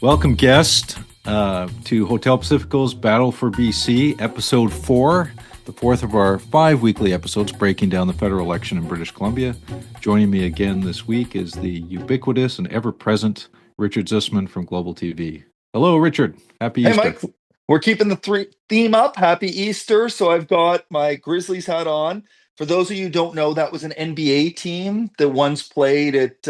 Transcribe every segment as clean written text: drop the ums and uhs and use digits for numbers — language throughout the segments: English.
Welcome, guest, to Hotel Pacifico's Battle for BC, Episode 4, the fourth of our 5 weekly episodes breaking down the federal election in British Columbia. Joining me again this week is the ubiquitous and ever-present Richard Zussman from Global TV. Hello, Richard. Happy Hey, Easter. Mike, we're keeping the theme up. Happy Easter. So I've got my Grizzlies hat on. For those of you who don't know, that was an NBA team that once played at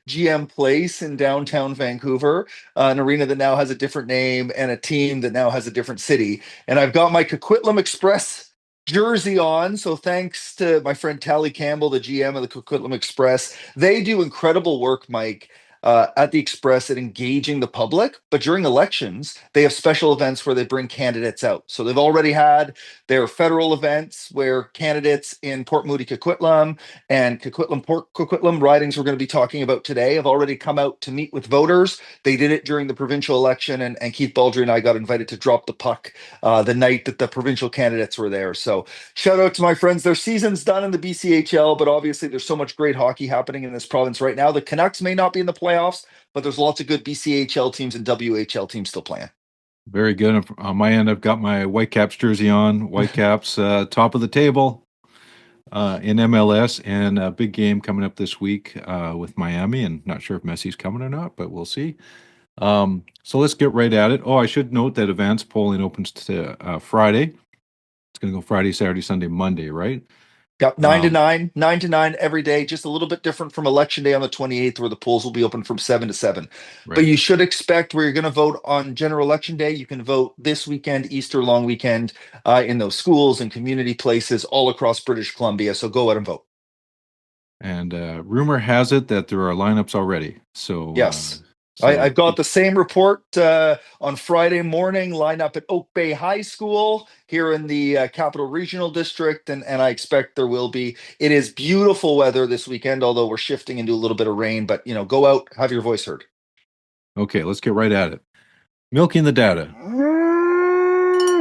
GM Place in downtown Vancouver, an arena that now has a different name and a team that now has a different city. And I've got my Coquitlam Express jersey on. So thanks to my friend Tally Campbell, the GM of the Coquitlam Express. They do incredible work, Mike, at the Express at engaging the public. But during elections, they have special events where they bring candidates out. So they've already had their federal events where candidates in Port Moody, Coquitlam, and Coquitlam, Port Coquitlam ridings we're going to be talking about today have already come out to meet with voters. They did it during the provincial election, and Keith Baldry and I got invited to drop the puck the night that the provincial candidates were there. So shout out to my friends. Their season's done in the BCHL, but obviously there's so much great hockey happening in this province right now. The Canucks may not be in the playoffs, but there's lots of good BCHL teams and WHL teams still playing. Very good. On my end, I've got my Whitecaps jersey on. Whitecaps, top of the table in MLS, and a big game coming up this week with Miami. And not sure if Messi's coming or not, but we'll see. So let's get right at it. Oh, I should note that advanced polling opens to Friday. It's going to go Friday, Saturday, Sunday, Monday, right? Got Um, 9 to 9 every day, just a little bit different from election day on the 28th, where the polls will be open from 7 to 7. But right. you should expect where you're going to vote on general election day, you can vote this weekend, Easter long weekend, in those schools and community places all across British Columbia. So go out and vote. And rumor has it that there are lineups already. So, Yes. so I've got the same report on Friday morning, line up at Oak Bay High School here in the Capital Regional District, and I expect there will be. It is beautiful weather this weekend, although we're shifting into a little bit of rain, but go out, have your voice heard. okay, let's get right at it. Milking the data.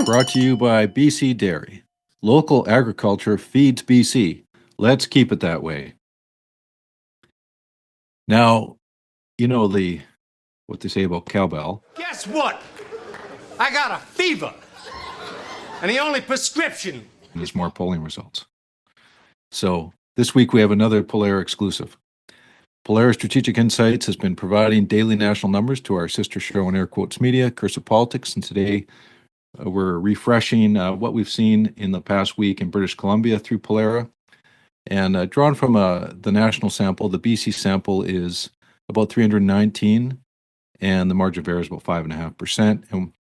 Brought to you by BC Dairy. Local agriculture feeds BC. Let's keep it that way. Now, you know what they say about cowbell. Guess what? I got a fever. And the only prescription There's more polling results. So this week we have another Polaire exclusive. Polaire Strategic Insights has been providing daily national numbers to our sister show in air quotes media, Cursive Politics, and today we're refreshing what we've seen in the past week in British Columbia through Polaire. And drawn from the national sample, the BC sample is about 319, and the margin of error is about 5.5%. And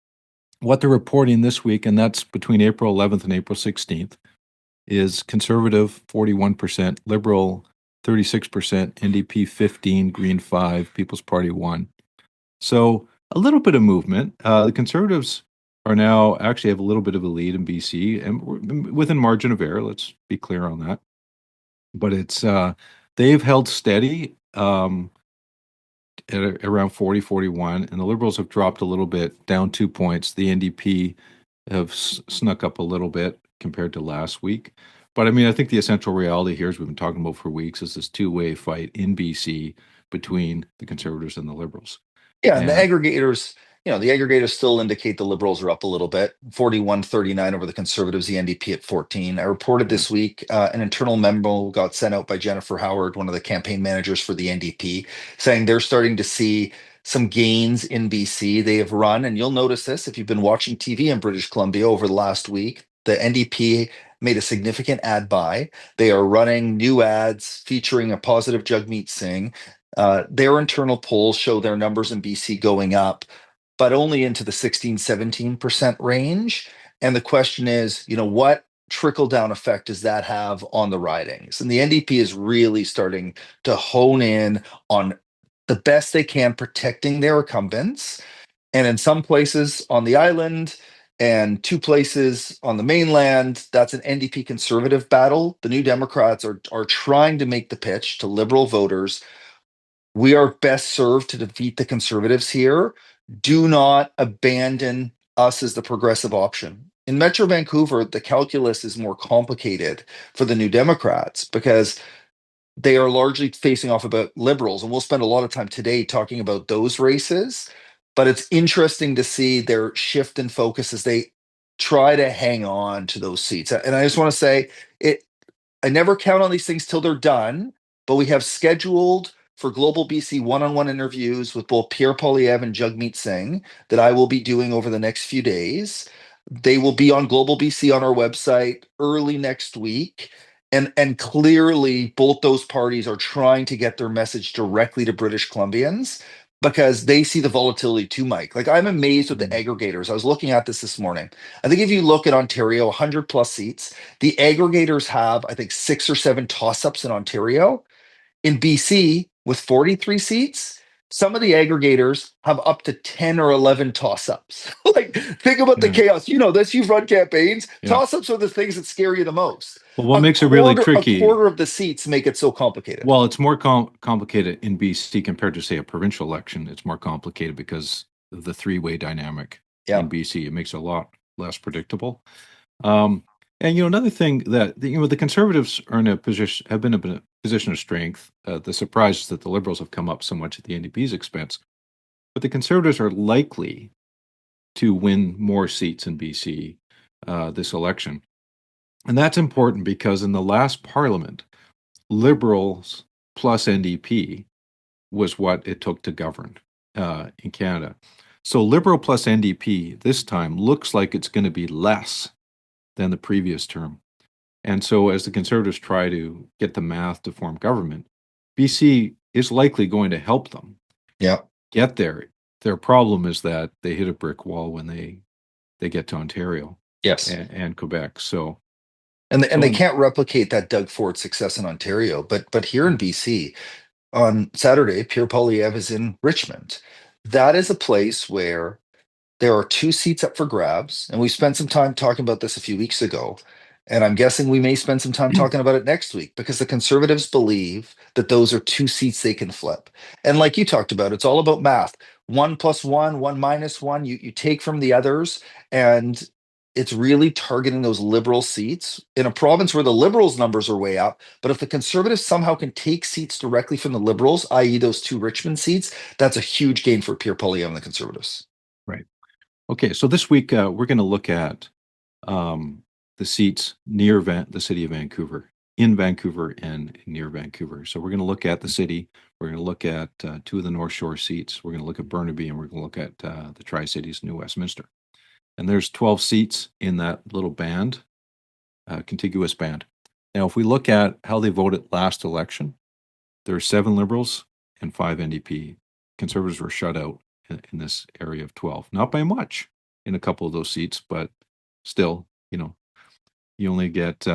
what they're reporting this week, and that's between April 11th and April 16th, is Conservative 41%, Liberal 36%, NDP 15, Green 5, People's Party 1. So a little bit of movement. The Conservatives are now actually have a little bit of a lead in BC, and within margin of error. Let's be clear on that. But it's they've held steady at around 40, 41, and the Liberals have dropped a little bit, down 2 points. The NDP have snuck up a little bit compared to last week. But I mean, I think the essential reality here, as we've been talking about for weeks, is this two-way fight in BC between the Conservatives and the Liberals. Yeah, and And the aggregators still indicate the Liberals are up a little bit, 41-39 over the Conservatives, the NDP at 14. I reported yeah, this week an internal memo got sent out by Jennifer Howard, one of the campaign managers for the NDP, saying they're starting to see some gains in BC. They have run, and you'll notice this if you've been watching TV in British Columbia over the last week, the NDP made a significant ad buy. They are running new ads featuring a positive Jagmeet Singh. Their internal polls show their numbers in BC going up, but only into the 16-17% range. And the question is, what trickle down effect does that have on the ridings? And the NDP is really starting to hone in on the best they can protecting their incumbents. And in some places on the island and 2 places on the mainland, that's an NDP conservative battle. The New Democrats are trying to make the pitch to liberal voters. We are best served to defeat the conservatives here. Do not abandon us as the progressive option. In Metro Vancouver, the calculus is more complicated for the New Democrats because they are largely facing off about liberals. And we'll spend a lot of time today talking about those races. but it's interesting to see their shift in focus as they try to hang on to those seats. And I just want to say it. I never count on these things till they're done, but we have scheduled for Global BC one-on-one interviews with both Pierre Poilievre and Jagmeet Singh that I will be doing over the next few days. They will be on Global BC on our website early next week. And clearly both those parties are trying to get their message directly to British Columbians because they see the volatility too, Mike. Like I'm amazed with the aggregators. I was looking at this morning. I think if you look at Ontario, 100 plus seats, the aggregators have, I think, 6 or 7 toss-ups in Ontario. In BC, with 43 seats, some of the aggregators have up to 10 or 11 toss-ups. Like, think about the chaos. You know this, you've run campaigns. Yeah. Toss-ups are the things that scare you the most. Well, what makes it really tricky? A quarter of the seats make it so complicated. Well, it's more complicated in BC compared to, say, a provincial election. It's more complicated because of the three-way dynamic in BC. It makes it a lot less predictable. And another thing that the Conservatives are in a position, have been in a position of strength. The surprise is that the Liberals have come up so much at the NDP's expense, but the Conservatives are likely to win more seats in BC this election, and that's important because in the last Parliament, Liberals plus NDP was what it took to govern in Canada. So Liberal plus NDP this time looks like it's going to be less than the previous term. And so as the Conservatives try to get the math to form government, BC is likely going to help them get there. Their problem is that they hit a brick wall when they get to Ontario and Quebec. And they can't replicate that Doug Ford success in Ontario. But here in BC, on Saturday, Pierre Poilievre is in Richmond. That is a place where there are 2 seats up for grabs, and we spent some time talking about this a few weeks ago. And I'm guessing we may spend some time talking about it next week because the Conservatives believe that those are 2 seats they can flip. And like you talked about, it's all about math. 1 plus 1, 1 minus 1. You take from the others, and it's really targeting those Liberal seats in a province where the Liberals' numbers are way up. But if the Conservatives somehow can take seats directly from the Liberals, i.e., those 2 Richmond seats, that's a huge gain for Pierre Poilievre and the Conservatives. Right. Okay, so this week we're going to look at the seats near the city of Vancouver, in Vancouver and near Vancouver. So we're going to look at the city. We're going to look at 2 of the North Shore seats. We're going to look at Burnaby, and we're going to look at the Tri-Cities, New Westminster. And there's 12 seats in that little band, contiguous band. Now, if we look at how they voted last election, there are 7 Liberals and 5 NDP. Conservatives were shut out in this area of 12, not by much in a couple of those seats, but still, you only get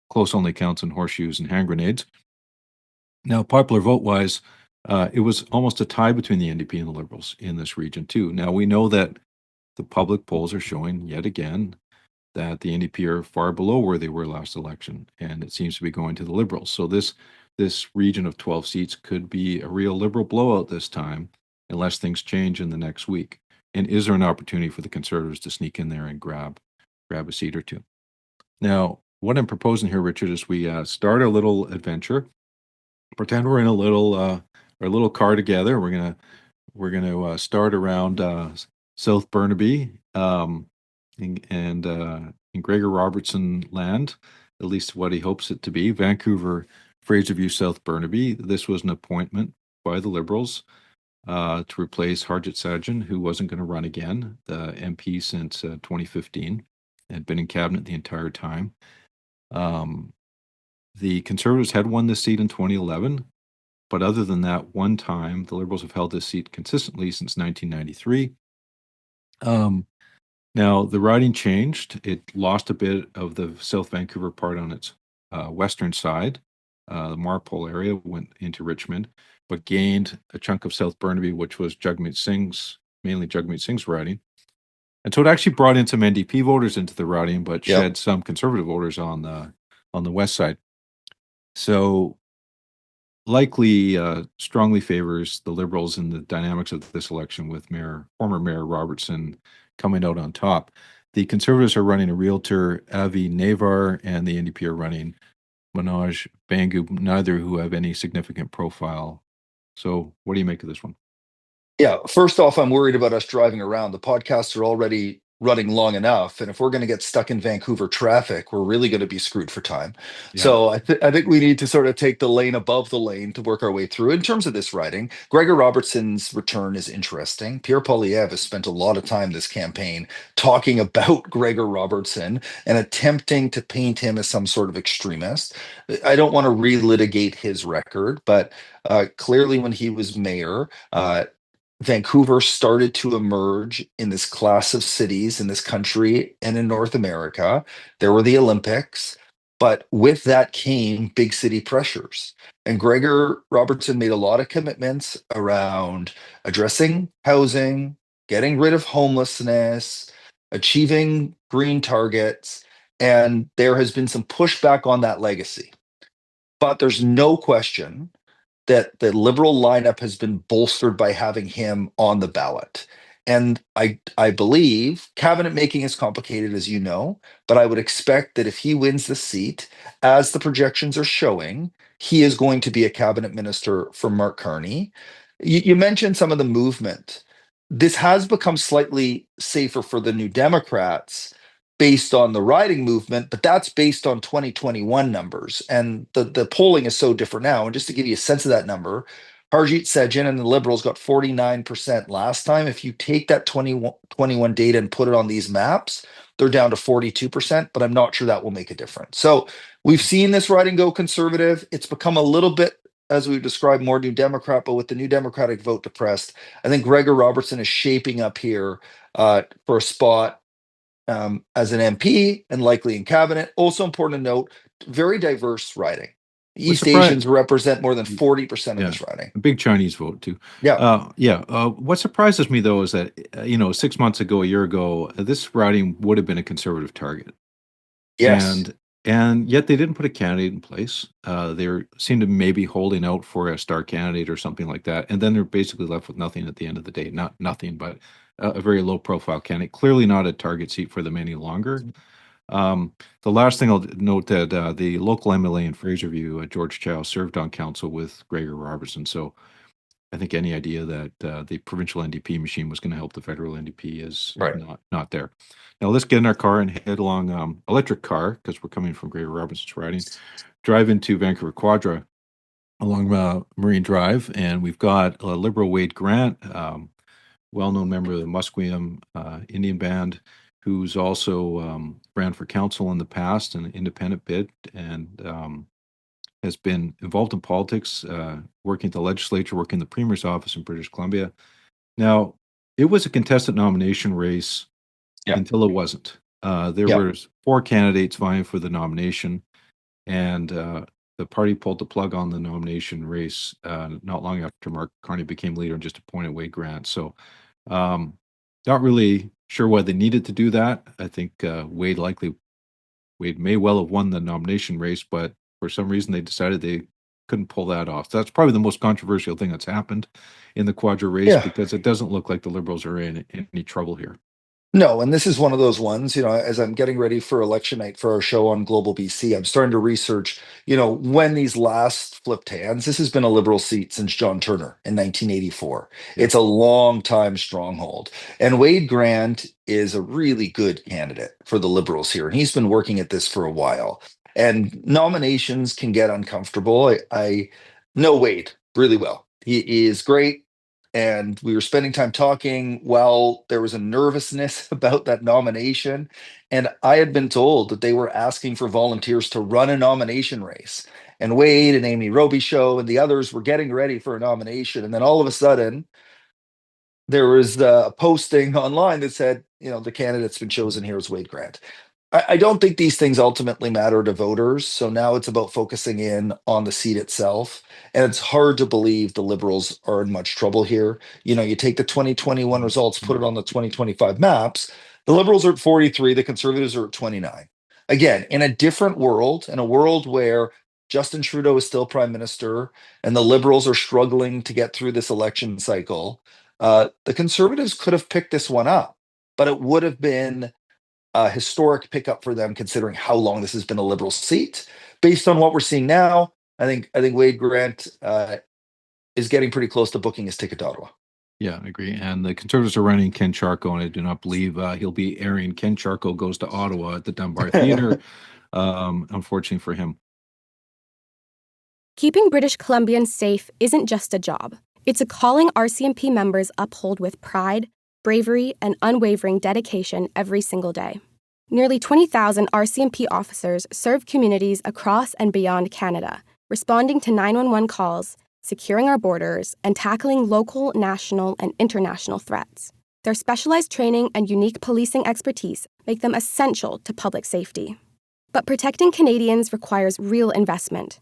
close only counts in horseshoes and hand grenades. Now, popular vote wise, it was almost a tie between the NDP and the Liberals in this region too. Now, we know that the public polls are showing yet again that the NDP are far below where they were last election, and it seems to be going to the Liberals. So this region of 12 seats could be a real Liberal blowout this time, unless things change in the next week. And is there an opportunity for the Conservatives to sneak in there and grab a seat or 2? Now, what I'm proposing here, Richard, is we start a little adventure. Pretend we're in a little car together. We're gonna start around South Burnaby and in Gregor Robertson land, at least what he hopes it to be. Vancouver, Fraser View, South Burnaby. This was an appointment by the Liberals to replace Harjit Sajjan, who wasn't going to run again, the MP since 2015, had been in cabinet the entire time. The Conservatives had won this seat in 2011, but other than that one time, the Liberals have held this seat consistently since 1993. Now, the riding changed. It lost a bit of the South Vancouver part on its western side. The Marpole area went into Richmond, but gained a chunk of South Burnaby, which was mainly Jagmeet Singh's riding. And so it actually brought in some NDP voters into the riding, but shed some Conservative voters on the west side. So likely strongly favors the Liberals in the dynamics of this election, with former Mayor Robertson coming out on top. The Conservatives are running a realtor, Avi Navar, and the NDP are running Manoj Bangu, neither who have any significant profile. So what do you make of this one? Yeah, first off, I'm worried about us driving around. The podcasts are already running long enough, and if we're going to get stuck in Vancouver traffic, we're really going to be screwed for time. Yeah. So I think we need to sort of take the lane above the lane to work our way through. In terms of this riding, Gregor Robertson's return is interesting. Pierre Poilievre has spent a lot of time this campaign talking about Gregor Robertson and attempting to paint him as some sort of extremist. I don't want to relitigate his record, but clearly when he was mayor, Vancouver started to emerge in this class of cities in this country and in North America. There were the Olympics, but with that came big city pressures. And Gregor Robertson made a lot of commitments around addressing housing, getting rid of homelessness, achieving green targets. And there has been some pushback on that legacy. But there's no question that the Liberal lineup has been bolstered by having him on the ballot. And I believe cabinet making is complicated, as you know, but I would expect that if he wins the seat, as the projections are showing, he is going to be a cabinet minister for Mark Carney. You mentioned some of the movement. This has become slightly safer for the New Democrats based on the riding movement, but that's based on 2021 numbers. And the polling is so different now. And just to give you a sense of that number, Harjit Sajjan and the Liberals got 49% last time. If you take that 2021 data and put it on these maps, they're down to 42%, but I'm not sure that will make a difference. So we've seen this riding go conservative. It's become a little bit, as we've described, more New Democrat, but with the New Democratic vote depressed, I think Gregor Robertson is shaping up here for a spot as an MP and likely in cabinet. Also important to note, very diverse riding. Was East surprised. Asians represent more than 40% of Yeah. this riding. A big Chinese vote too. Yeah. What surprises me though is that 6 months ago, a year ago, this riding would have been a conservative target, Yes. and yet they didn't put a candidate in place. They seemed to maybe holding out for a star candidate or something like that, and then they're basically left with nothing at the end of the day. Not nothing, but a very low profile candidate. Clearly not a target seat for them any longer. The last thing I'll note that the local MLA in Fraserview, George Chow, served on council with Gregor Robertson. So I think any idea that the provincial NDP machine was going to help the federal NDP is Right. not there. Now let's get in our car and head along electric car because we're coming from Gregor Robertson's riding. Drive into Vancouver Quadra along Marine Drive, and we've got Liberal Wade Grant, well-known member of the Musqueam Indian Band, who's also ran for council in the past, an independent bid, and has been involved in politics, working at the legislature, working in the premier's office in British Columbia. Now, it was a contested nomination race Yeah. until it wasn't. There Yeah. were 4 candidates vying for the nomination, and the party pulled the plug on the nomination race not long after Mark Carney became leader and just appointed Wade Grant. So, not really sure why they needed to do that. I think Wade may well have won the nomination race, but for some reason they decided they couldn't pull that off. That's probably the most controversial thing that's happened in the Quadra race Yeah. because it doesn't look like the Liberals are in any trouble here. No, and this is one of those ones, as I'm getting ready for election night for our show on Global BC, I'm starting to research, when these last flipped hands. This has been a Liberal seat since John Turner in 1984. Yeah. It's a long time stronghold. And Wade Grant is a really good candidate for the Liberals here. And he's been working at this for a while. And nominations can get uncomfortable. I know Wade really well. He is great. And we were spending time talking while there was a nervousness about that nomination. And I had been told that they were asking for volunteers to run a nomination race. And Wade and Amy Robichaud and the others were getting ready for a nomination. And then all of a sudden, there was a posting online that said, the candidate's been chosen here is Wade Grant. I don't think these things ultimately matter to voters. So now it's about focusing in on the seat itself. And it's hard to believe the Liberals are in much trouble here. You take the 2021 results, put it on the 2025 maps. The Liberals are at 43, the Conservatives are at 29. Again, in a different world, in a world where Justin Trudeau is still prime minister and the Liberals are struggling to get through this election cycle, the Conservatives could have picked this one up, but it would have been a historic pickup for them, considering how long this has been a Liberal seat. Based on what we're seeing now, I think Wade Grant is getting pretty close to booking his ticket to Ottawa. Yeah, I agree. And the Conservatives are running Ken Charco, and I do not believe he'll be airing Ken Charco Goes to Ottawa at the Dunbar Theatre, unfortunately for him. Keeping British Columbians safe isn't just a job. It's a calling RCMP members uphold with pride, bravery, and unwavering dedication every single day. Nearly 20,000 RCMP officers serve communities across and beyond Canada, responding to 911 calls, securing our borders, and tackling local, national, and international threats. Their specialized training and unique policing expertise make them essential to public safety. But protecting Canadians requires real investment.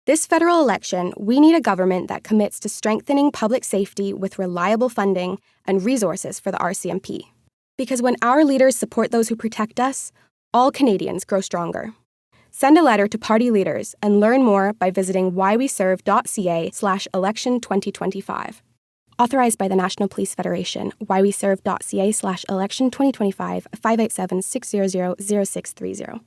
This federal election, we need a government that commits to strengthening public safety with reliable funding and resources for the RCMP. Because when our leaders support those who protect us, all Canadians grow stronger. Send a letter to party leaders and learn more by visiting whyweserve.ca/election2025. Authorized by the National Police Federation, whyweserve.ca/election2025, 587-600-0630.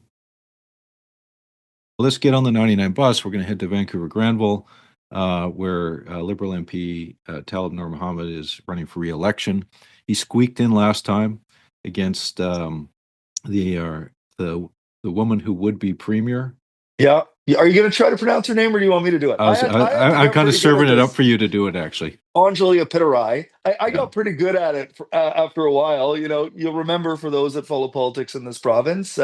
Let's get on the 99 bus. We're going to head to Vancouver Granville, where Liberal MP Talib Nur Mohammed is running for re-election. He squeaked in last time against the woman who would be premier. Yeah. Are you going to try to pronounce her name, or do you want me to do it? I'm kind of serving it up for you to do it, actually. Anjali Apitterai. I got pretty good at it after a while. You know, you'll remember, for those that follow politics in this province,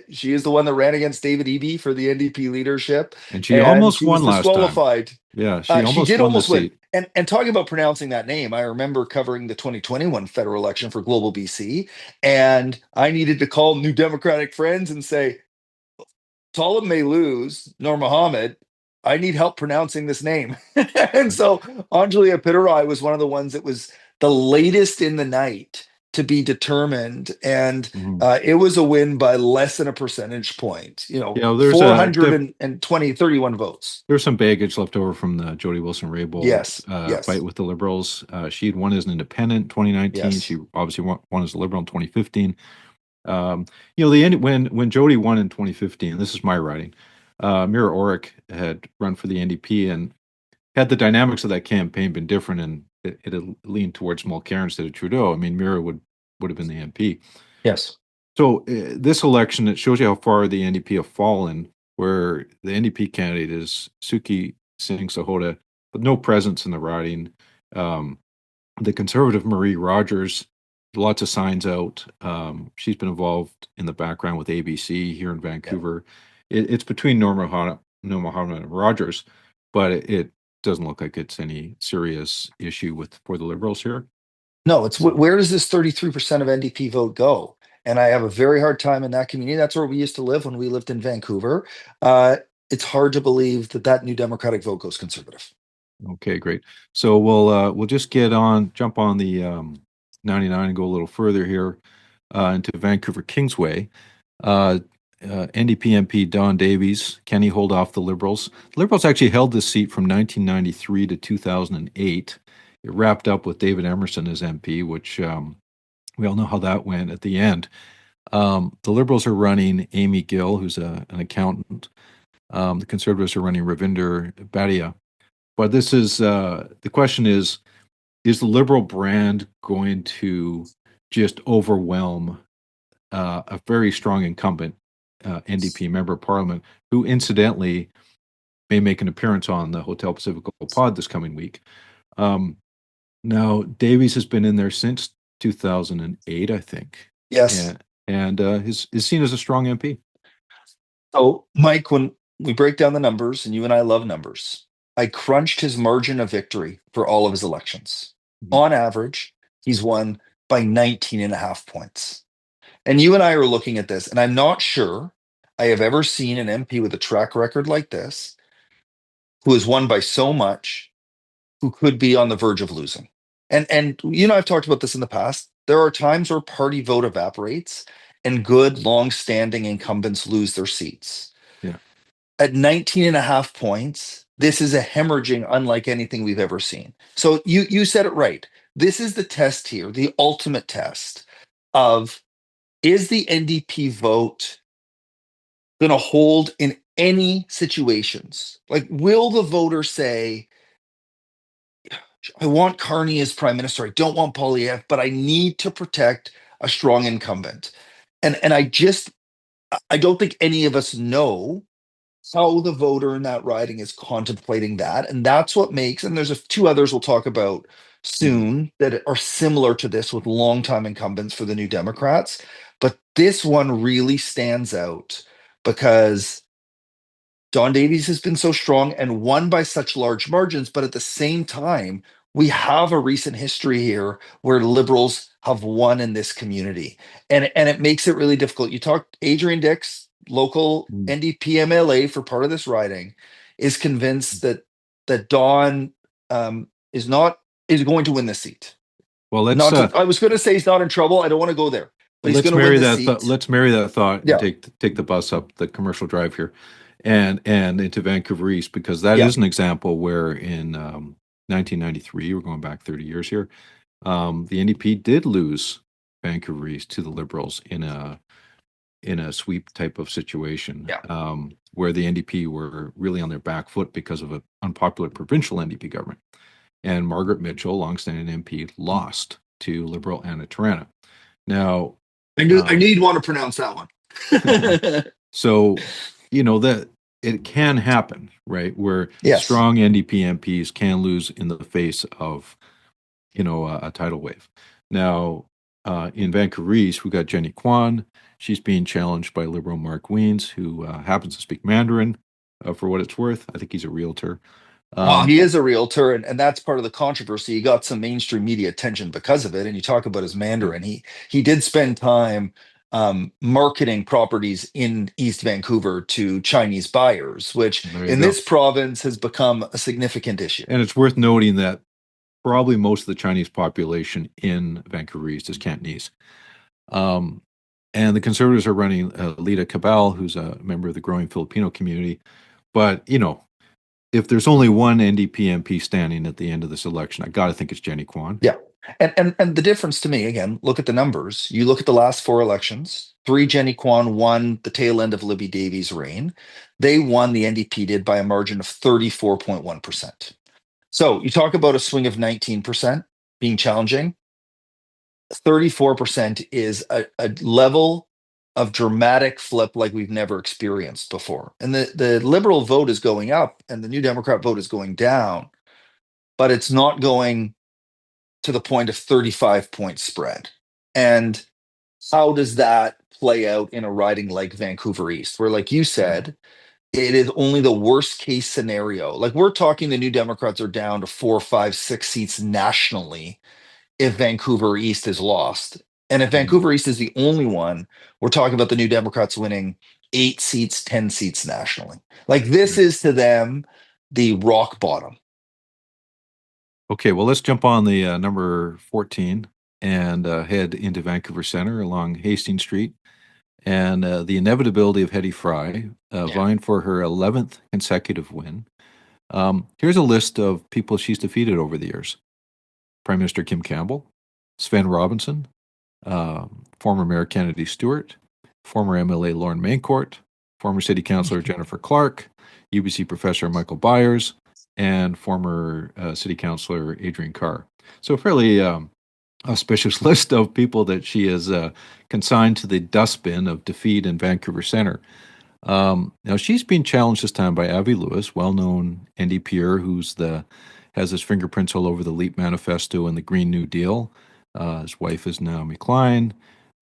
she is the one that ran against David Eby for the NDP leadership. And she almost won was disqualified. Last time. Yeah, she did won the almost win. seat. And talking about pronouncing that name, I remember covering the 2021 federal election for Global BC, and I needed to call New Democratic friends and say, Talib may lose, Nur Mohammed, I need help pronouncing this name. And so Anjali Apitterai was one of the ones that was the latest in the night to be determined. And it was a win by less than a percentage point. You know, there's 31 votes. There's some baggage left over from the Jody Wilson-Raybould Yes. fight with the Liberals. She had won as an independent in 2019. Yes. She obviously won as a Liberal in 2015. When Jody won in 2015, this is my writing, Mira Orrick had run for the NDP, and had the dynamics of that campaign been different and it had leaned towards Mulcair instead of Trudeau, I mean, Mira would have been the MP. Yes. So this election, it shows you how far the NDP have fallen, where the NDP candidate is Suki Singh Sahota, but no presence in the riding. The Conservative Marie Rogers, lots of signs out. She's been involved in the background with ABC here in Vancouver. It's between Nur Mohammed and Rogers, but it doesn't look like it's any serious issue for the Liberals here. No, it's where does this 33% of NDP vote go? And I have a very hard time in that community. That's where we used to live when we lived in Vancouver. It's hard to believe that New Democratic vote goes Conservative. Okay, great. So we'll just jump on the 99 and go a little further here into Vancouver Kingsway. NDP MP Don Davies, can he hold off the Liberals? The Liberals actually held this seat from 1993 to 2008. It wrapped up with David Emerson as MP, which we all know how that went at the end. The Liberals are running Amy Gill, who's an accountant. The Conservatives are running Ravinder Bhatia. But this is the question is the Liberal brand going to just overwhelm a very strong incumbent NDP member of Parliament, who incidentally may make an appearance on the Hotel Pacifico pod this coming week? Now, Davies has been in there since 2008, I think. Yes. And is seen as a strong MP. So, Mike, when we break down the numbers, and you and I love numbers, I crunched his margin of victory for all of his elections. On average, he's won by 19.5 points. And you and I are looking at this, and I'm not sure I have ever seen an MP with a track record like this, who has won by so much, who could be on the verge of losing. And you know, I've talked about this in the past. There are times where party vote evaporates and good, long-standing incumbents lose their seats. Yeah. At 19.5 points, this is a hemorrhaging unlike anything we've ever seen. So you said it right. This is the test here, the ultimate test of, is the NDP vote going to hold in any situations? Like, will the voter say, I want Carney as prime minister. I don't want Poilievre, but I need to protect a strong incumbent. And I don't think any of us know how the voter in that riding is contemplating that. And that's what makes, and there's two others we'll talk about soon that are similar to this with longtime incumbents for the New Democrats. But this one really stands out because Don Davies has been so strong and won by such large margins, but at the same time, we have a recent history here where liberals have won in this community, and it makes it really difficult. You talked Adrian Dix, local NDP MLA for part of this riding, is convinced that Don is going to win the seat. Well, let's I was going to say he's not in trouble. I don't want to go there, but he's let's going to win marry the that seat. let's marry that thought Yeah. and take the bus up the commercial drive here and into Vancouver East, because that Yeah. is an example where in 1993, we're going back 30 years here, the NDP did lose Vancouver East to the Liberals in a sweep type of situation, Yeah. where the NDP were really on their back foot because of an unpopular provincial NDP government. And Margaret Mitchell, longstanding MP, lost to Liberal Anna Tarana. Now, I knew you'd want to pronounce that one. so, that it can happen, right? Where Yes. strong NDP MPs can lose in the face of, a tidal wave. Now, in Vancouver East, we've got Jenny Kwan. She's being challenged by Liberal Mark Wiens, who happens to speak Mandarin, for what it's worth. I think he's a realtor. Well, he is a realtor, and that's part of the controversy. He got some mainstream media attention because of it. And you talk about his Mandarin. He did spend time marketing properties in East Vancouver to Chinese buyers, which in this province has become a significant issue. And it's worth noting that probably most of the Chinese population in Vancouver East is Cantonese. And the Conservatives are running Lita Cabal, who's a member of the growing Filipino community. But, if there's only one NDP MP standing at the end of this election, I got to think it's Jenny Kwan. Yeah. And the difference to me, again, look at the numbers. You look at the last 4 elections, 3 Jenny Kwan won the tail end of Libby Davies' reign. They won, the NDP did, by a margin of 34.1%. So you talk about a swing of 19% being challenging. 34% is a level of dramatic flip like we've never experienced before. And the Liberal vote is going up and the New Democrat vote is going down, but it's not going to the point of 35-point spread. And how does that play out in a riding like Vancouver East, where, like you said, it is only the worst case scenario? Like, we're talking the New Democrats are down to 4, 5, 6 seats nationally if Vancouver East is lost. And if Vancouver East is the only one, we're talking about the New Democrats winning 8 seats, 10 seats nationally. Like, this is to them the rock bottom. Okay, well, let's jump on the number 14 and head into Vancouver Center along Hastings Street. And the inevitability of Hedy Fry vying for her 11th consecutive win. Here's a list of people she's defeated over the years. Prime Minister Kim Campbell, Sven Robinson, former Mayor Kennedy Stewart, former MLA Lauren Maincourt, former City Councillor Jennifer Clark, UBC Professor Michael Byers, and former City Councillor Adrian Carr. So a fairly auspicious list of people that she has consigned to the dustbin of defeat in Vancouver Center. Now, she's being challenged this time by Avi Lewis, well-known NDPer who's has his fingerprints all over the LEAP Manifesto and the Green New Deal. His wife is Naomi Klein.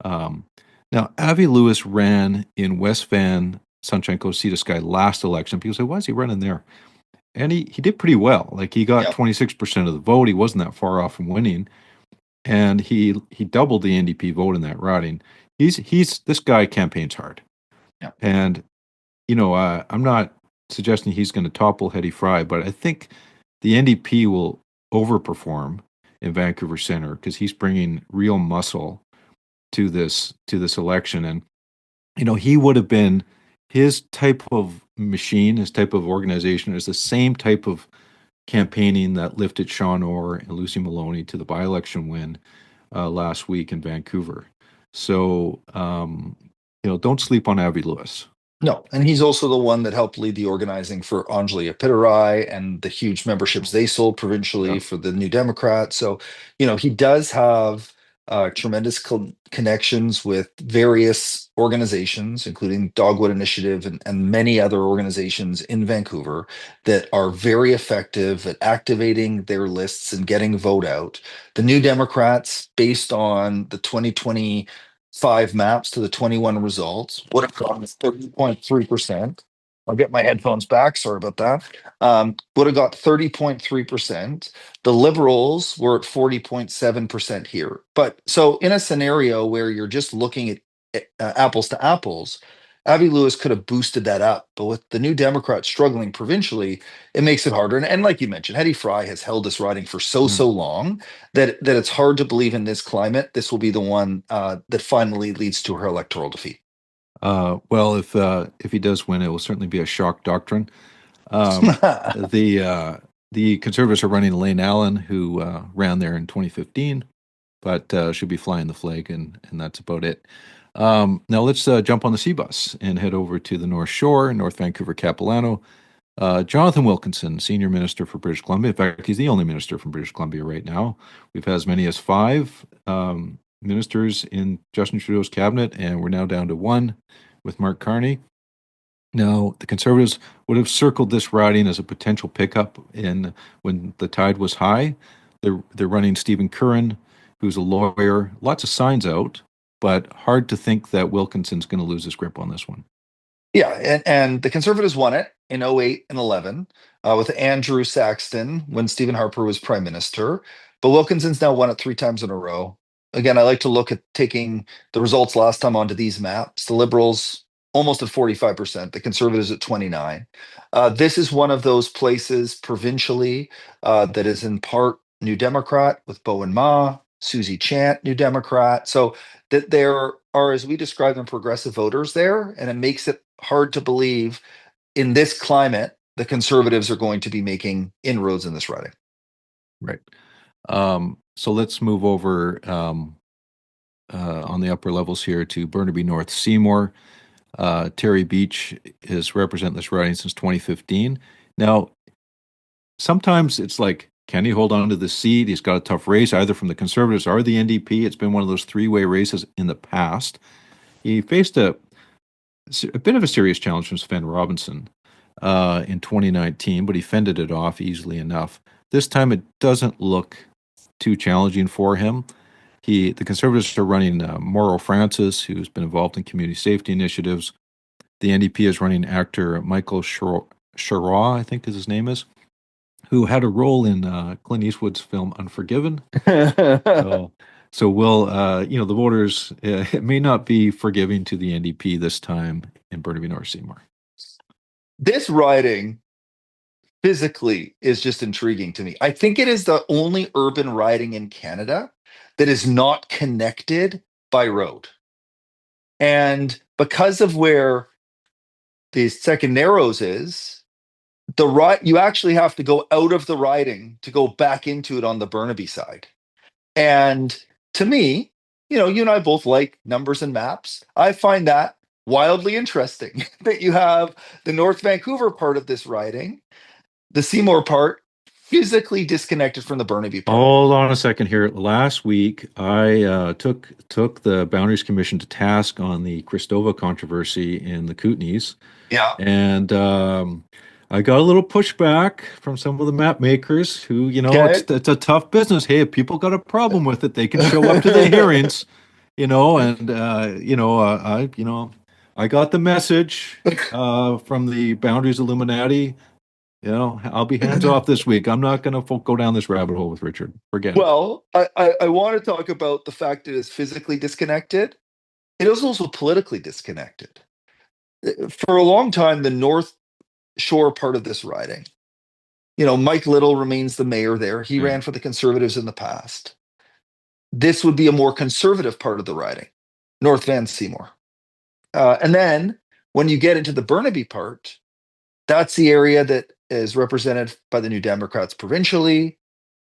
Now, Avi Lewis ran in West Van, Sunshine Coast, Sea to Sky last election. People say, why is he running there? And he did pretty well. Like, he got 26% of the vote. He wasn't that far off from winning. And he doubled the NDP vote in that riding. This guy campaigns hard. Yeah. And, I'm not suggesting he's going to topple Hedy Fry, but I think the NDP will overperform in Vancouver Center because he's bringing real muscle to this election. And, he would have been, his type of machine, his type of organization is the same type of campaigning that lifted Sean Orr and Lucy Maloney to the by-election win last week in Vancouver. So, don't sleep on Avi Lewis. No, and he's also the one that helped lead the organizing for Anjali Appadurai and the huge memberships they sold provincially Yeah. for the New Democrats. So, he does have tremendous connections with various organizations, including Dogwood Initiative and many other organizations in Vancouver that are very effective at activating their lists and getting vote out. The New Democrats, based on the 2025 maps to the 21 results, would have gotten 30.3%. I'll get my headphones back. Sorry about that. Would have got 30.3%. The Liberals were at 40.7% here. But so in a scenario where you're just looking at apples to apples, Avi Lewis could have boosted that up. But with the New Democrats struggling provincially, it makes it harder. And like you mentioned, Hedy Fry has held this riding for so long that it's hard to believe in this climate this will be the one that finally leads to her electoral defeat. Well, if he does win, it will certainly be a shock doctrine. The Conservatives are running Elaine Allen, who ran there in 2015, but should be flying the flag, and that's about it. Now let's jump on the C bus and head over to the North Shore, North Vancouver, Capilano. Jonathan Wilkinson, Senior Minister for British Columbia. In fact, he's the only minister from British Columbia right now. We've had as many as 5 ministers in Justin Trudeau's cabinet, and we're now down to 1 with Mark Carney. Now, the Conservatives would have circled this riding as a potential pickup when the tide was high. They're running Stephen Curran, who's a lawyer. Lots of signs out, but hard to think that Wilkinson's going to lose his grip on this one. Yeah, and the Conservatives won it in 08 and 11 with Andrew Saxton when Stephen Harper was Prime Minister. But Wilkinson's now won it 3 times in a row. Again, I like to look at taking the results last time onto these maps. The Liberals almost at 45%, the Conservatives at 29. This is one of those places provincially that is in part New Democrat with Bowen Ma, Susie Chant, New Democrat. So that there are, as we describe them, progressive voters there, and it makes it hard to believe in this climate the Conservatives are going to be making inroads in this riding. Right. So let's move over on the upper levels here to Burnaby North Seymour. Terry Beach has represented this riding since 2015. Now, sometimes it's like, can he hold on to the seat? He's got a tough race, either from the Conservatives or the NDP. It's been one of those 3-way races in the past. He faced a bit of a serious challenge from Sven Robinson in 2019, but he fended it off easily enough. This time it doesn't look too challenging for him. The Conservatives are running Mauro Francis, who's been involved in community safety initiatives. The NDP is running actor Michael Sharaw, I think his name is, who had a role in Clint Eastwood's film Unforgiven. So we'll, the voters may not be forgiving to the NDP this time in Burnaby North Seymour. This riding physically is just intriguing to me. I think it is the only urban riding in Canada that is not connected by road. And because of where the second Narrows is, you actually have to go out of the riding to go back into it on the Burnaby side. And to me, you and I both like numbers and maps. I find that wildly interesting that you have the North Vancouver part of this riding, the Seymour part, physically disconnected from the Burnaby part. Hold on a second here. Last week, I took the Boundaries Commission to task on the Christova controversy in the Kootenays. Yeah. And I got a little pushback from some of the map makers who, it's a tough business. Hey, if people got a problem with it, they can show up to the hearings, I got the message from the Boundaries Illuminati. I'll be hands off this week. I'm not going to go down this rabbit hole with Richard. Forget it. Well, I want to talk about the fact that it's physically disconnected. It is also politically disconnected. For a long time, the North Shore part of this riding, Mike Little remains the mayor there. He ran for the Conservatives in the past. This would be a more conservative part of the riding, North Van Seymour. And then when you get into the Burnaby part, that's the area that is represented by the New Democrats provincially.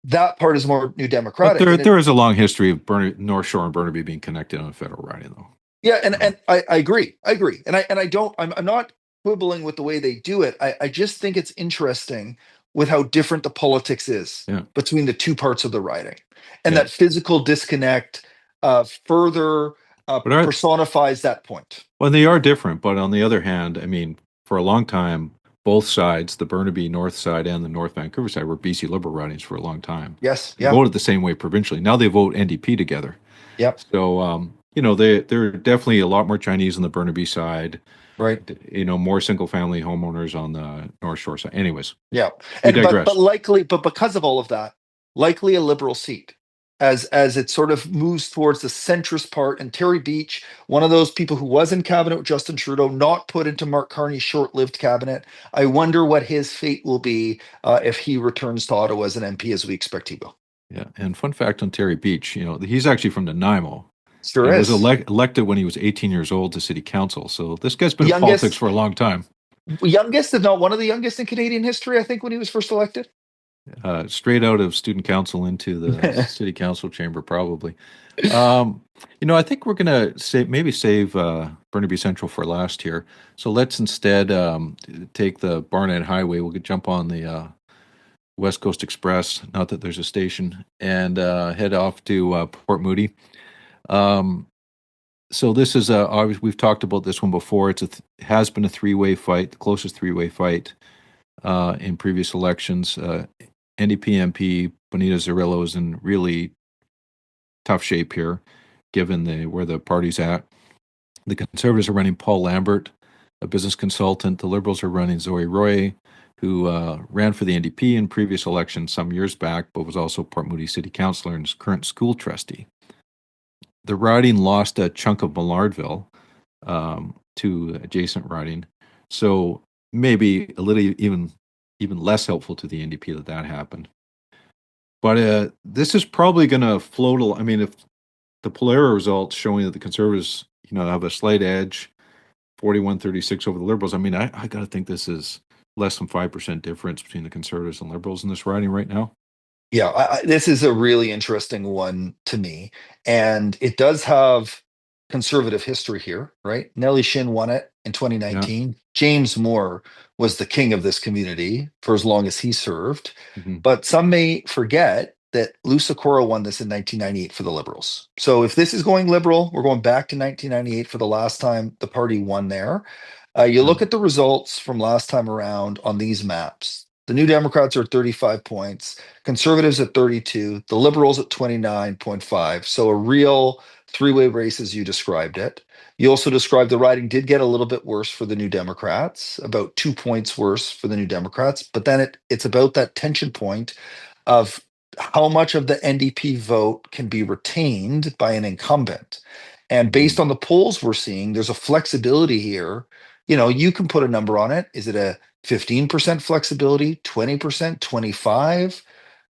That part is more New Democratic. But there is a long history of North Shore and Burnaby being connected on a federal riding, though. Yeah, and I agree. I agree. And I don't I'm not quibbling with the way they do it. I just think it's interesting with how different the politics is Yeah. between the two parts of the writing. And Yeah. that physical disconnect further But are, personifies that point. well, they are different, but on the other hand, I mean, for a long time, both sides, the Burnaby North side and the North Vancouver side, were BC Liberal ridings for a long time. Yes. They Yeah. voted the same way provincially. Now they vote NDP together. Yep. So, there are definitely a lot more Chinese on the Burnaby side, Right. more single family homeowners on the North Shore side. Anyways, Yeah. we And digress. but because of all of that, likely a Liberal seat as it sort of moves towards the centrist part. And Terry Beach, one of those people who was in cabinet with Justin Trudeau, not put into Mark Carney's short-lived cabinet. I wonder what his fate will be if he returns to Ottawa as an MP, as we expect he will. Yeah, and fun fact on Terry Beach, he's actually from Nanaimo. Sure He is. was elected when he was 18 years old to city council. So this guy's been in Youngest- politics for a long time. Youngest, if not one of the youngest in Canadian history, I think, when he was first elected. Straight out of student council into the city council chamber, probably. I think we're going to save Burnaby Central for last here. So let's instead take the Barnett Highway. We'll jump on the West Coast Express, not that there's a station, and head off to Port Moody. So this is obviously, we've talked about this one before. It has been a three-way fight, the closest three-way fight in previous elections. NDP MP Bonita Zarrillo is in really tough shape here, given where the party's at. The Conservatives are running Paul Lambert, a business consultant. The Liberals are running Zoe Roy, who ran for the NDP in previous elections some years back, but was also Port Moody City Councillor and is current school trustee. The riding lost a chunk of Millardville to adjacent riding, so maybe a little even less helpful to the NDP that happened. But this is probably going to float. I mean, if the Polera results showing that the Conservatives, have a slight edge, 41-36 over the Liberals. I mean, I got to think this is less than 5% difference between the Conservatives and Liberals in this riding right now. Yeah, this is a really interesting one to me. And it does have conservative history here, right? Nellie Shin won it in 2019. Yeah. James Moore was the king of this community for as long as he served. Mm-hmm. But some may forget that Lou Sikora won this in 1998 for the Liberals. So if this is going Liberal, we're going back to 1998 for the last time the party won there. You look at the results from last time around on these maps. The New Democrats are at 35 points, Conservatives at 32, the Liberals at 29.5. So a real three-way race as you described it. You also described the riding did get a little bit worse for the New Democrats, about 2 points worse for the New Democrats. But then it's about that tension point of how much of the NDP vote can be retained by an incumbent. And based on the polls we're seeing, there's a flexibility here. You can put a number on it. Is it a 15% flexibility, 20%, 25%?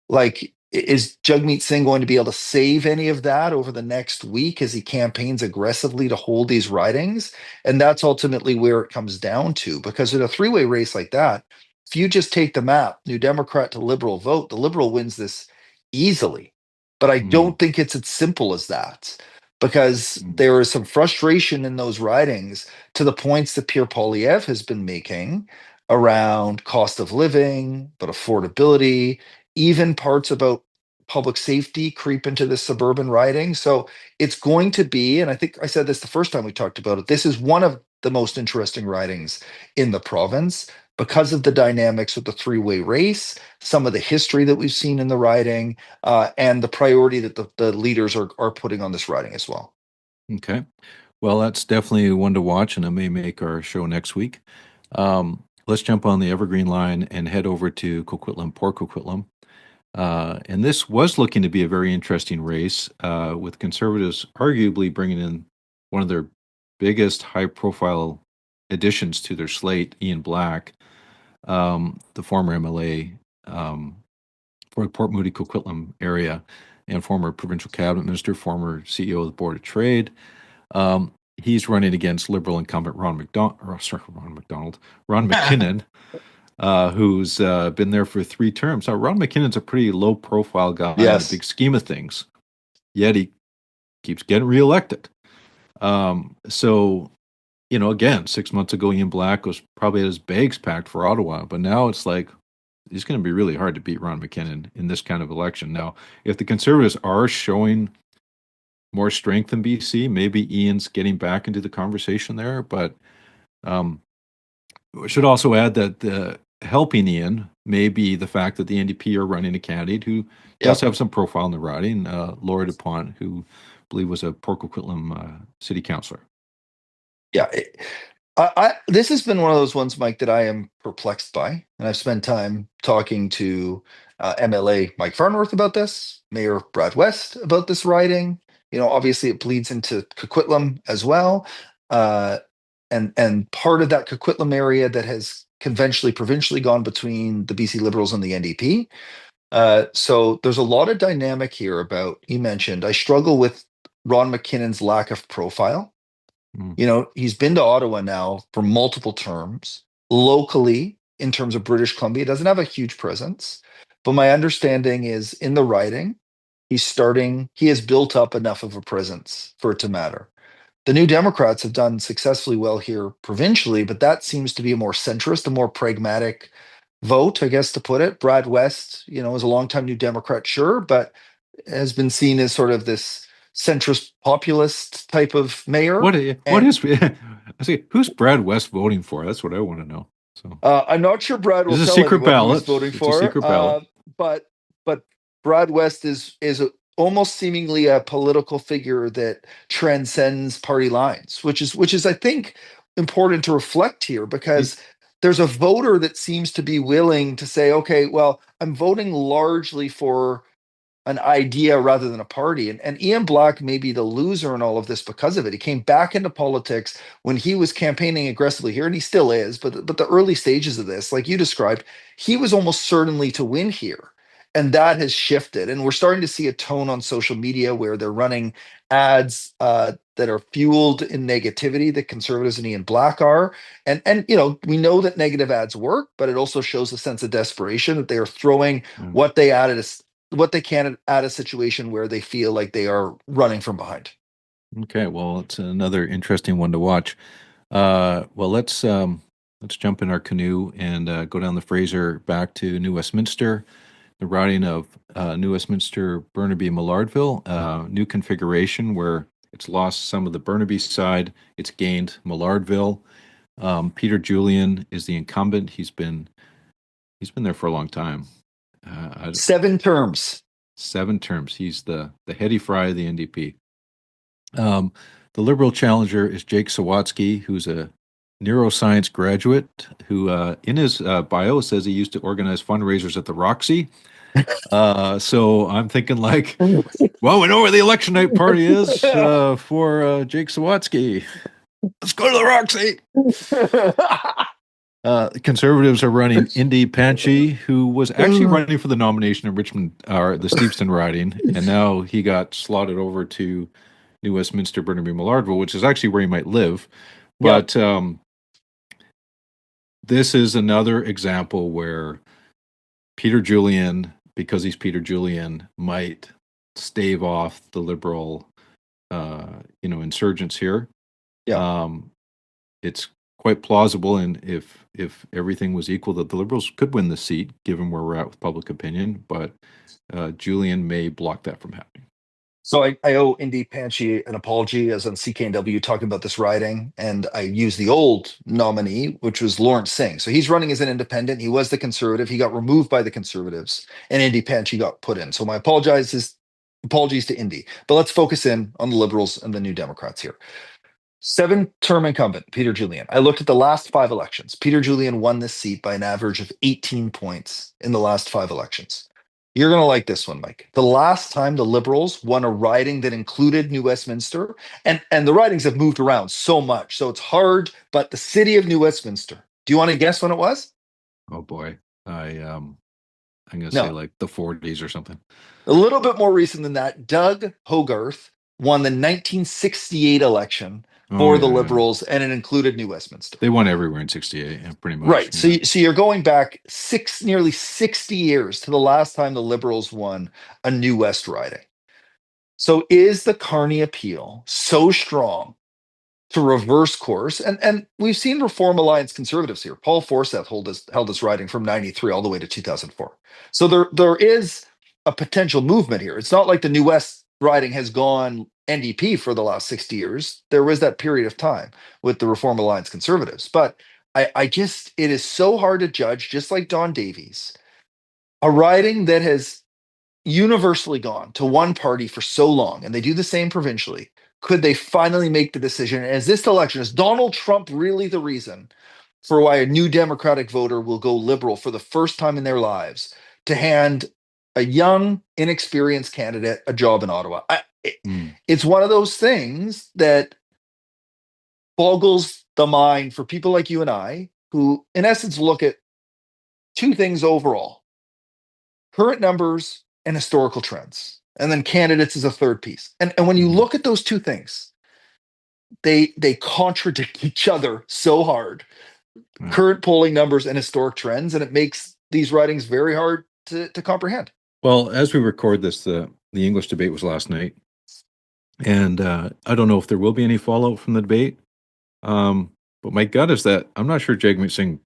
Like, is Jagmeet Singh going to be able to save any of that over the next week as he campaigns aggressively to hold these ridings? And that's ultimately where it comes down to, because in a three-way race like that, if you just take the map, New Democrat to Liberal vote, the Liberal wins this easily. But I don't think it's as simple as that, because there is some frustration in those ridings to the points that Pierre Poilievre has been making around cost of living, but affordability, even parts about public safety creep into the suburban riding. So it's going to be, and I think I said this the first time we talked about it, this is one of the most interesting ridings in the province because of the dynamics of the three-way race, some of the history that we've seen in the riding, and the priority that the leaders are putting on this riding as well. Okay. Well, that's definitely one to watch, and it may make our show next week. Let's jump on the Evergreen line and head over to Coquitlam, Port Coquitlam. And this was looking to be a very interesting race, with Conservatives arguably bringing in one of their biggest high-profile additions to their slate, Ian Black, the former MLA for the Port Moody Coquitlam area and former provincial cabinet minister, former CEO of the Board of Trade. He's running against Liberal incumbent Ron McKinnon, who's been there for 3 terms. Now, Ron McKinnon's a pretty low-profile guy in the big scheme of things, yet he keeps getting reelected. So, again, 6 months ago, Ian Black was probably at his bags packed for Ottawa, but now it's like it's going to be really hard to beat Ron McKinnon in this kind of election. Now, if the Conservatives are showing more strength in BC, maybe Ian's getting back into the conversation there, but we should also add that helping Ian may be the fact that the NDP are running a candidate who does have some profile in the riding, Laura DuPont, who I believe was a Port Coquitlam city councillor. Yeah. This has been one of those ones, Mike, that I am perplexed by. And I've spent time talking to MLA Mike Farnworth about this, Mayor Brad West about this riding. Obviously it bleeds into Coquitlam as well. And part of that Coquitlam area that has conventionally, provincially gone between the BC Liberals and the NDP. So there's a lot of dynamic here about, you mentioned, I struggle with Ron McKinnon's lack of profile. He's been to Ottawa now for multiple terms. Locally, in terms of British Columbia, doesn't have a huge presence. But my understanding is in the riding, he has built up enough of a presence for it to matter. The New Democrats have done successfully well here provincially, but that seems to be a more centrist, a more pragmatic vote, I guess, to put it. Brad West, is a longtime New Democrat, sure, but has been seen as sort of this centrist populist type of mayor. What is I see, who's Brad West voting for? That's what I want to know. So I'm not sure Brad will It's a tell secret anyone who ballot. he's voting It's a for. secret ballot. But Brad West is almost seemingly a political figure that transcends party lines, which is I think important to reflect here, because there's a voter that seems to be willing to say, okay, well, I'm voting largely for an idea rather than a party. And Ian Black may be the loser in all of this because of it. He came back into politics when he was campaigning aggressively here, and he still is, but the early stages of this, like you described, he was almost certainly to win here. And that has shifted. And we're starting to see a tone on social media where they're running ads that are fueled in negativity that Conservatives and Ian Black are. And we know that negative ads work, but it also shows a sense of desperation that they are throwing what they can at a situation where they feel like they are running from behind. Okay, well, it's another interesting one to watch. Well, let's jump in our canoe and go down the Fraser back to New Westminster. The riding of New Westminster, Burnaby, Millardville, new configuration where it's lost some of the Burnaby side, it's gained Millardville. Peter Julian is the incumbent. He's been there for a long time. 7 terms. 7 terms. He's the heady fry of the NDP. The Liberal challenger is Jake Sawatsky, who's a neuroscience graduate who, in his bio, says he used to organize fundraisers at the Roxy. So I'm thinking like, well, we know where the election night party is for Jake Sawatsky. Let's go to the Roxy. Conservatives are running Indy Panchi, who was actually running for the nomination in Richmond, or the Steveston riding, and now he got slotted over to New Westminster, Burnaby, Millardville, which is actually where he might live. But this is another example where Peter Julian, because he's Peter Julian, might stave off the Liberal, insurgents here. It's quite plausible, and if everything was equal, that the Liberals could win the seat, given where we're at with public opinion. But Julian may block that from happening. So I owe Indy Panchi an apology, as on CKNW talking about this riding, and I used the old nominee, which was Lawrence Singh. So he's running as an independent. He was the Conservative. He got removed by the Conservatives, and Indy Panchi got put in. So my apologies to Indy. But let's focus in on the Liberals and the New Democrats here. 7-term incumbent, Peter Julian. I looked at the last 5 elections. Peter Julian won this seat by an average of 18 points in the last 5 elections. You're going to like this one, Mike. The last time the Liberals won a riding that included New Westminster, and the ridings have moved around so much, so it's hard, but the city of New Westminster. Do you want to guess when it was? Oh boy. I'm going to say like the 40s or something. A little bit more recent than that. Doug Hogarth won the 1968 election for the Liberals, and it included New Westminster. They won everywhere in 68, pretty much. Right. So you're going back nearly 60 years to the last time the Liberals won a New West riding. So is the Carney appeal so strong to reverse course. And we've seen Reform Alliance conservatives here. Paul Forsyth held his riding from 93 all the way to 2004. So there is a potential movement here. It's not like the New West riding has gone NDP for the last 60 years. There was that period of time with the Reform Alliance conservatives. But it is so hard to judge, just like Don Davies, a riding that has universally gone to one party for so long, and they do the same provincially. Could they finally make the decision? And is this election, is Donald Trump really the reason for why a new Democratic voter will go Liberal for the first time in their lives to hand a young, inexperienced candidate a job in Ottawa? It's one of those things that boggles the mind for people like you and I, who in essence look at two things overall: current numbers and historical trends. And then candidates is a third piece. And when you look at those two things, they contradict each other so hard. Current polling numbers and historic trends, and it makes these ridings very hard to comprehend. Well, as we record this, the English debate was last night. And I don't know if there will be any fallout from the debate. But my gut is that I'm not sure Jagmeet Singh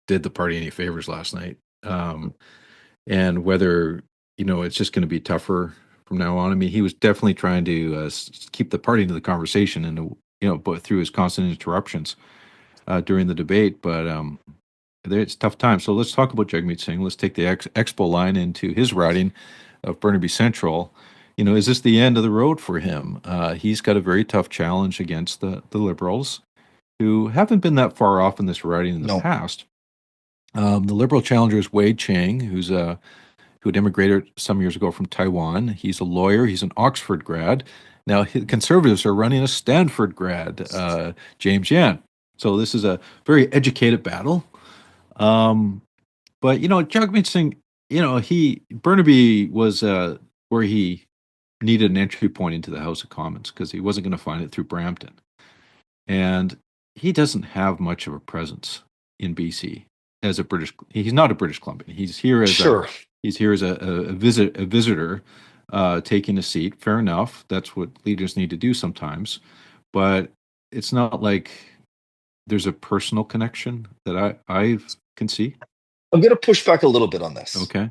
did the party any favors last night. And whether, it's just going to be tougher from now on. I mean, he was definitely trying to keep the party into the conversation and, but through his constant interruptions during the debate. But it's a tough time. So let's talk about Jagmeet Singh. Let's take the Expo line into his riding of Burnaby Central. Is this the end of the road for him? He's got a very tough challenge against the Liberals, who haven't been that far off in this riding in the past. The Liberal challenger is Wade Chang, who had immigrated some years ago from Taiwan. He's a lawyer. He's an Oxford grad. Now, Conservatives are running a Stanford grad, James Yan. So this is a very educated battle. But, Jagmeet Singh, Burnaby was where he needed an entry point into the House of Commons because he wasn't going to find it through Brampton. And he doesn't have much of a presence in BC as he's not a British Columbian. He's here as a visitor, taking a seat. Fair enough. That's what leaders need to do sometimes. But it's not like there's a personal connection that I can see. I'm going to push back a little bit on this. Okay.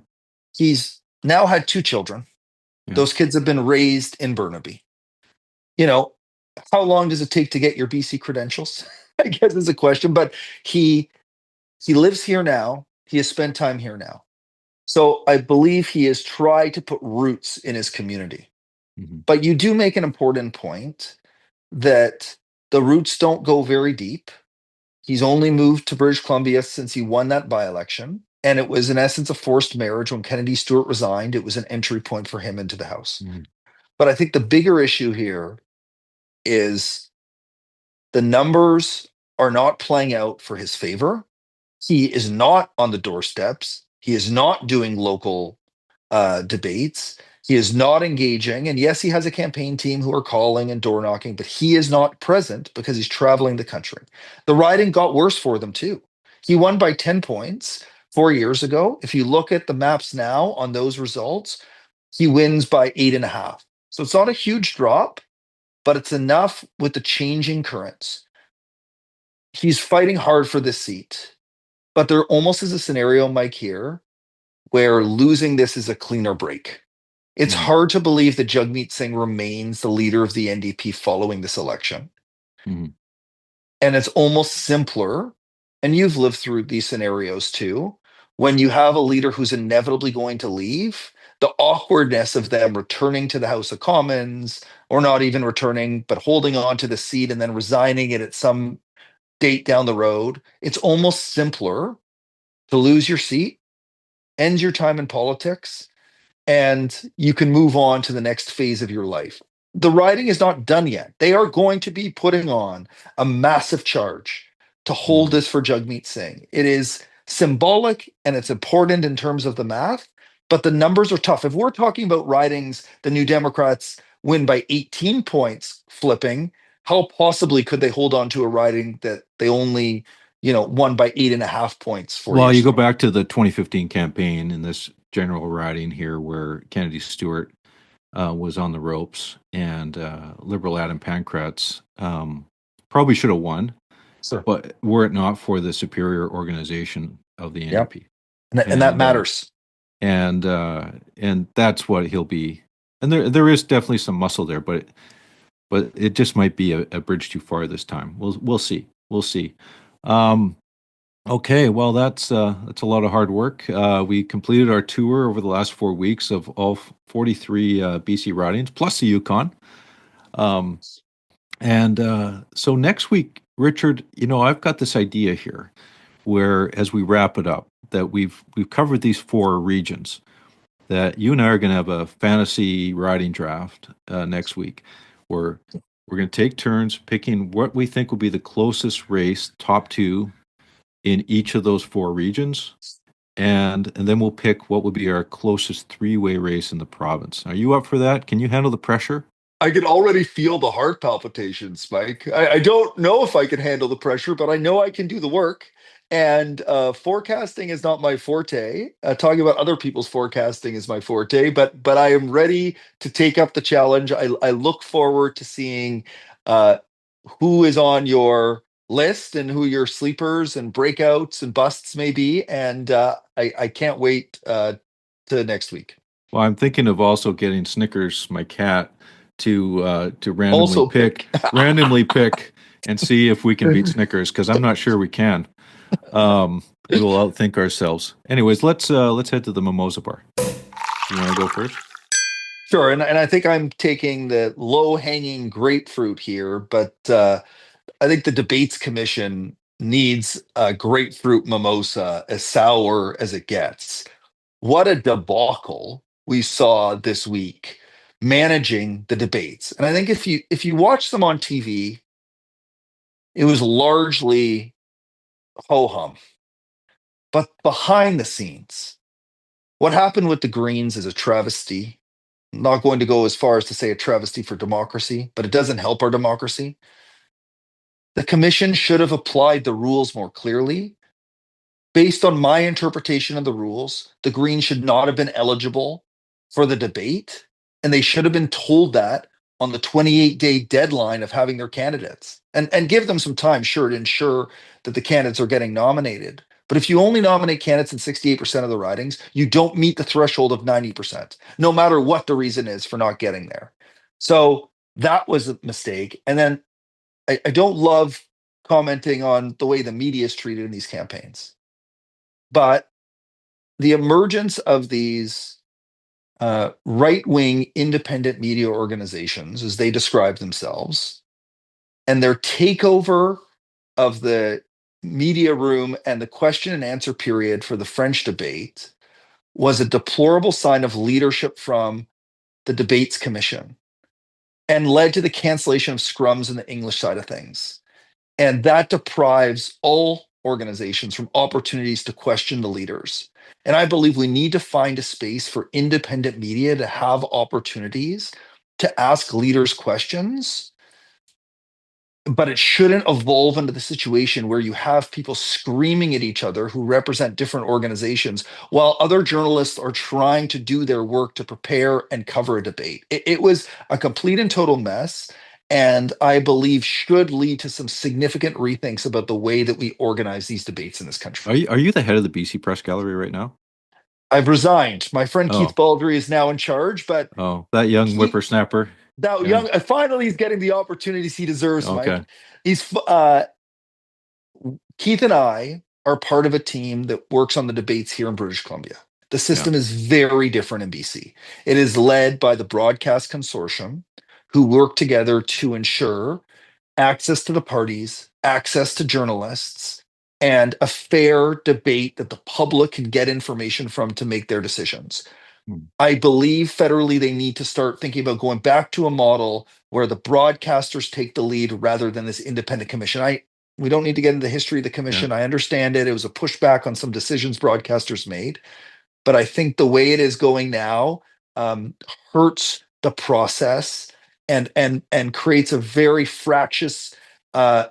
He's now had 2 children. Yeah. Those kids have been raised in Burnaby. How long does it take to get your BC credentials? I guess is a question, but he lives here now. He has spent time here now. So I believe he has tried to put roots in his community. Mm-hmm. But you do make an important point that the roots don't go very deep. He's only moved to British Columbia since he won that by-election. And it was in essence a forced marriage. When Kennedy Stewart resigned, it was an entry point for him into the House. Mm-hmm. But I think the bigger issue here is the numbers are not playing out for his favor. He is not on the doorsteps. He is not doing local debates. He is not engaging. And yes, he has a campaign team who are calling and door knocking, but he is not present because he's traveling the country. The riding got worse for them too. He won by 10 points 4 years ago. If you look at the maps now on those results, he wins by 8.5. So it's not a huge drop, but it's enough with the changing currents. He's fighting hard for this seat, but there almost is a scenario, Mike, here where losing this is a cleaner break. It's hard to believe that Jagmeet Singh remains the leader of the NDP following this election. Mm-hmm. And it's almost simpler, and you've lived through these scenarios too, when you have a leader who's inevitably going to leave, the awkwardness of them returning to the House of Commons, or not even returning, but holding on to the seat and then resigning it at some date down the road. It's almost simpler to lose your seat, end your time in politics, and you can move on to the next phase of your life. The riding is not done yet. They are going to be putting on a massive charge to hold this for Jagmeet Singh. It is symbolic and it's important in terms of the math, but the numbers are tough. If we're talking about ridings, the New Democrats win by 18 points flipping, how possibly could they hold on to a riding that they only, won by 8.5 points for? Well, you go back to the 2015 campaign in this general riding here where Kennedy Stewart was on the ropes and Liberal Adam Pankratz probably should have won, Sure. but were it not for the superior organization of the Yep. NDP. And that matters. And that's what he'll be. And there is definitely some muscle there, but it just might be a bridge too far this time. We'll see. We'll see. Okay, well that's a lot of hard work. We completed our tour over the last 4 weeks of all 43 BC ridings plus the Yukon. So next week, Richard, I've got this idea here where as we wrap it up, that we've covered these 4 regions, that you and I are going to have a fantasy riding draft next week, where we're going to take turns picking what we think will be the closest race, top 2 in each of those 4 regions, and then we'll pick what would be our closest 3-way race in the province. Are you up for that? Can you handle the pressure? I can already feel the heart palpitations, Mike. I don't know if I can handle the pressure, but I know I can do the work. And forecasting is not my forte. Talking about other people's forecasting is my forte, but I am ready to take up the challenge. I look forward to seeing who is on your list and who your sleepers and breakouts and busts may be. And I can't wait to next week. Well, I'm thinking of also getting Snickers, my cat, to randomly Also pick randomly pick and see if we can beat Snickers, because I'm not sure we can. We'll outthink ourselves. Anyways, let's head to the Mimosa Bar. You want to go first? Sure, and I think I'm taking the low-hanging grapefruit here, but I think the Debates Commission needs a grapefruit mimosa as sour as it gets. What a debacle we saw this week managing the debates. And I think if you watch them on TV, it was largely ho-hum. But behind the scenes, what happened with the Greens is a travesty. I'm not going to go as far as to say a travesty for democracy, but it doesn't help our democracy. The commission should have applied the rules more clearly. Based on my interpretation of the rules, the Greens should not have been eligible for the debate, and they should have been told that on the 28-day deadline of having their candidates. And give them some time, sure, to ensure that the candidates are getting nominated. But if you only nominate candidates in 68% of the ridings, you don't meet the threshold of 90%, no matter what the reason is for not getting there. So that was a mistake. And then I don't love commenting on the way the media is treated in these campaigns. But the emergence of these right-wing independent media organizations, as they describe themselves, and their takeover of the media room and the question and answer period for the French debate was a deplorable sign of leadership from the Debates Commission, and led to the cancellation of scrums in the English side of things. And that deprives all organizations from opportunities to question the leaders. And I believe we need to find a space for independent media to have opportunities to ask leaders questions. But it shouldn't evolve into the situation where you have people screaming at each other who represent different organizations while other journalists are trying to do their work to prepare and cover a debate. It was a complete and total mess, and I believe should lead to some significant rethinks about the way that we organize these debates in this country. Are you the head of the BC Press Gallery right now? I've resigned. My friend Oh. Keith Baldry is now in charge, but That young whippersnapper. that young, finally he's getting the opportunities he deserves, Okay. Mike. He's Keith and I are part of a team that works on the debates here in British Columbia. The system is very different in BC. It is led by the Broadcast Consortium, who work together to ensure access to the parties, access to journalists, and a fair debate that the public can get information from to make their decisions. I believe federally they need to start thinking about going back to a model where the broadcasters take the lead rather than this independent commission. We don't need to get into the history of the commission. Yeah. I understand it. It was a pushback on some decisions broadcasters made. But I think the way it is going now hurts the process and creates a very fractious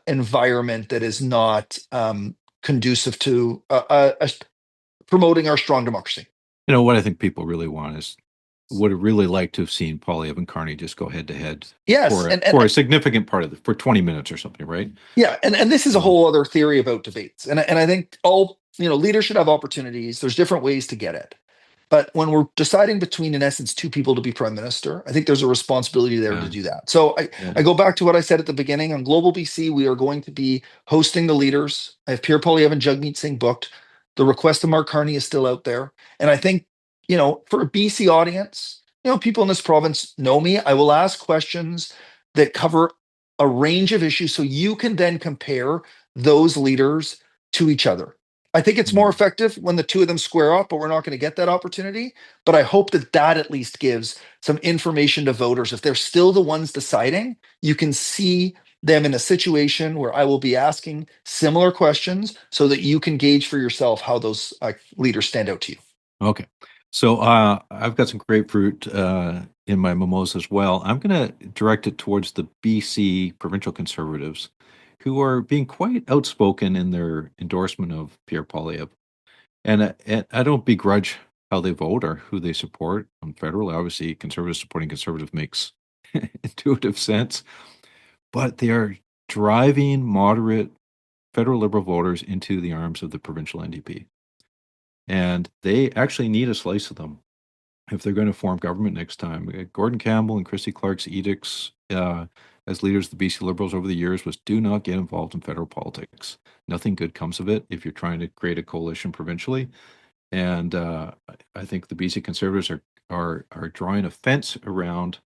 environment that is not conducive to promoting our strong democracy. What I think people really want is would have really liked to have seen Poilievre and Carney just go head to head Yes, for a significant part of for 20 minutes or something, right? Yeah, and this is a whole other theory about debates, and I think all leaders should have opportunities. There's different ways to get it, but when we're deciding between, in essence, two people to be prime minister, I think there's a responsibility there to do that. So I go back to what I said at the beginning. On Global BC, we are going to be hosting the leaders. I have Pierre Poilievre and Jagmeet Singh booked. The request of Mark Carney is still out there, and I think for a BC audience, people in this province know me. I will ask questions that cover a range of issues so you can then compare those leaders to each other. I think it's more effective when the two of them square up, but we're not going to get that opportunity. But I hope that at least gives some information to voters. If they're still the ones deciding, you can see them in a situation where I will be asking similar questions so that you can gauge for yourself how those leaders stand out to you. Okay. So I've got some grapefruit in my mimosa as well. I'm going to direct it towards the BC provincial Conservatives, who are being quite outspoken in their endorsement of Pierre Poilievre. And I don't begrudge how they vote or who they support. On federal, obviously, Conservatives supporting Conservative makes intuitive sense. But they are driving moderate federal Liberal voters into the arms of the provincial NDP. And they actually need a slice of them if they're going to form government next time. Gordon Campbell and Christy Clark's edicts as leaders of the BC Liberals over the years was do not get involved in federal politics. Nothing good comes of it if you're trying to create a coalition provincially. And I think the BC Conservatives are drawing a fence around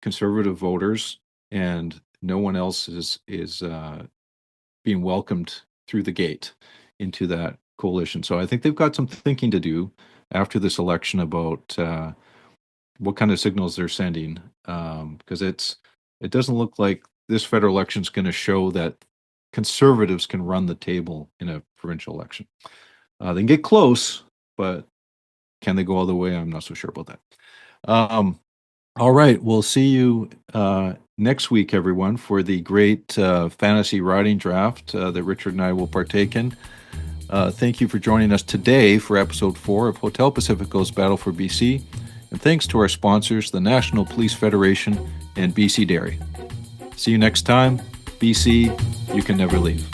Conservative voters, and no one else is being welcomed through the gate into that coalition. So I think they've got some thinking to do after this election about what kind of signals they're sending, because it doesn't look like this federal election is going to show that Conservatives can run the table in a provincial election. They can get close, but can they go all the way? I'm not so sure about that. All right, we'll see you next week, everyone, for the great fantasy riding draft that Richard and I will partake in. Thank you for joining us today for episode 4 of Hotel Pacifico's Battle for BC. And thanks to our sponsors, the National Police Federation and BC Dairy. See you next time. BC, you can never leave.